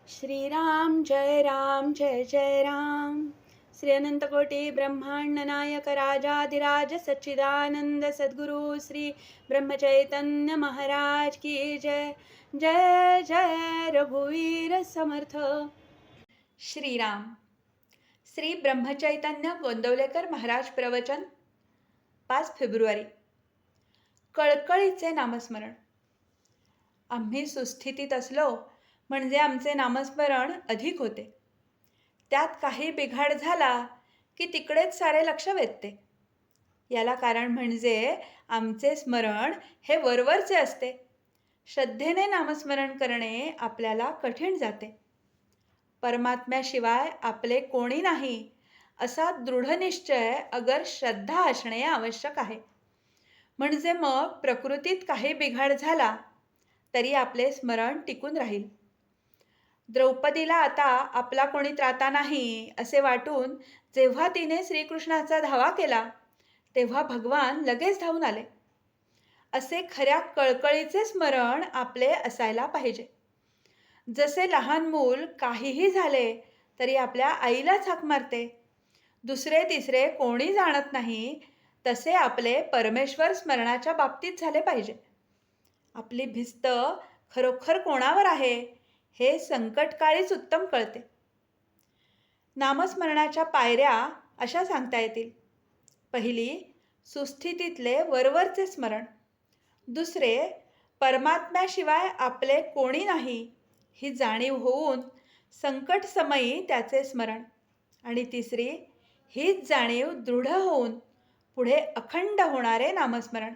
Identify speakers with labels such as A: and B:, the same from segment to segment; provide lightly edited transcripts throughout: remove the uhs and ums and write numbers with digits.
A: श्रीराम जय जय राम. श्री अनंतकोटी ब्रह्मांड नायक राजाधिराज सच्चिदानंद सद्गुरु श्री ब्रह्मचैतन्य महाराज की जय. जय जय रघुवीर समर्थ. श्रीराम. श्री ब्रह्मचैतन्य गोंदवलेकर महाराज प्रवचन 5 फेब्रुवारी. कळकळीचे नामस्मरण. आम्ही सुस्थितीत असलो म्हणजे आमचे नामस्मरण अधिक होते. त्यात काही बिघाड झाला की तिकडेच सारे लक्ष वेधते. याला कारण म्हणजे आमचे स्मरण हे वरवरचे असते. श्रद्धेने नामस्मरण करणे आपल्याला कठीण जाते. परमात्म्याशिवाय आपले कोणी नाही असा दृढनिश्चय अगर श्रद्धा असणे आवश्यक आहे. म्हणजे मग प्रकृतीत काही बिघाड झाला तरी आपले स्मरण टिकून राहील. द्रौपदीला आता आपला कोणी त्राता नाही असे वाटून जेव्हा तिने श्रीकृष्णाचा धावा केला तेव्हा भगवान लगेच धावून आले. असे खऱ्या कळकळीचे स्मरण आपले असायला पाहिजे. जसे लहान मूल काहीही झाले तरी आपल्या आईलाच हाक मारते, दुसरे तिसरे कोणी जाणत नाही, तसे आपले परमेश्वर स्मरणाच्या बाबतीत झाले पाहिजे. आपली भिस्त खरोखर कोणावर आहे हे संकटकाळीच उत्तम कळते. नामस्मरणाच्या पायऱ्या अशा सांगता येतील. पहिली, सुस्थितीतले वरवरचे स्मरण. दुसरे, परमात्म्याशिवाय आपले कोणी नाही ही जाणीव होऊन संकट समयी त्याचे स्मरण. आणि तिसरी, हीच जाणीव दृढ होऊन पुढे अखंड होणारे नामस्मरण.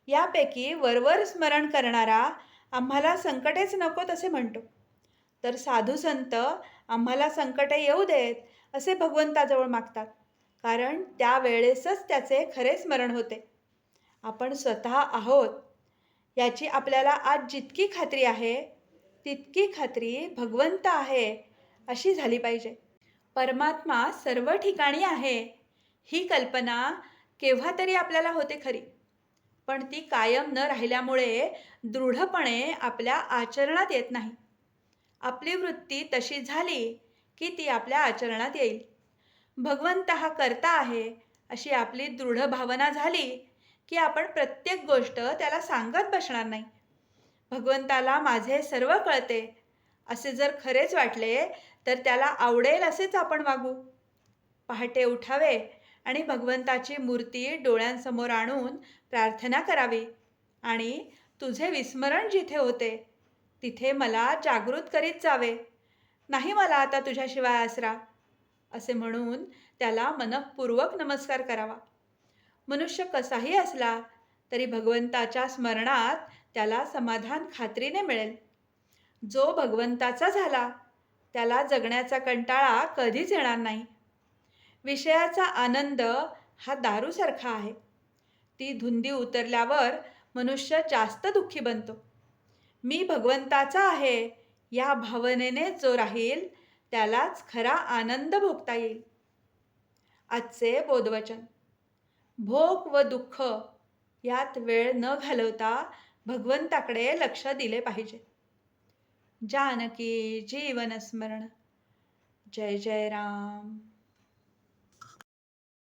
A: यापैकी वरवर स्मरण करणारा आम्हाला संकटेच नकोत असे म्हणतो, तर साधू संत आम्हाला संकटे येऊ देत असे भगवंताजवळ मागतात, कारण त्यावेळेसच त्याचे खरे स्मरण होते. आपण स्वतः आहोत याची आपल्याला आज जितकी खात्री आहे तितकी खात्री भगवंत आहे अशी झाली पाहिजे. परमात्मा सर्व ठिकाणी आहे ही कल्पना केव्हा तरी आपल्याला होते खरी, पण ती कायम न राहिल्यामुळे दृढपणे आपल्या आचरणात येत नाही. आपली वृत्ती तशी झाली की ती आपल्या आचरणात येईल. भगवंत हा करता आहे अशी आपली दृढ भावना झाली की आपण प्रत्येक गोष्ट त्याला सांगत बसणार नाही. भगवंताला माझे सर्व कळते असे जर खरेच वाटले तर त्याला आवडेल असेच आपण वागू. पहाटे उठावे आणि भगवंताची मूर्ती डोळ्यांसमोर आणून प्रार्थना करावी आणि तुझे विस्मरण जिथे होते तिथे मला जागृत करीत जावे. नाही मला आता तुझ्याशिवाय आसरा असे म्हणून त्याला मनःपूर्वक नमस्कार करावा. मनुष्य कसाही असला तरी भगवंताच्या स्मरणात त्याला समाधान खात्रीने मिळेल. जो भगवंताचा झाला त्याला जगण्याचा कंटाळा कधीच येणार नाही. विषयाचा आनंद हा दारूसारखा आहे. ती धुंदी उतरल्यावर मनुष्य जास्त दुःखी बनतो. मी भगवंताचा आहे या भावनेने जो राहील त्यालाच खरा आनंद भोगता येईल. आजचे बोधवचन. भोग व दुःख यात वेळ न घालवता भगवंताकडे लक्ष दिले पाहिजे. जानकी जीवन स्मरण. जय जय राम.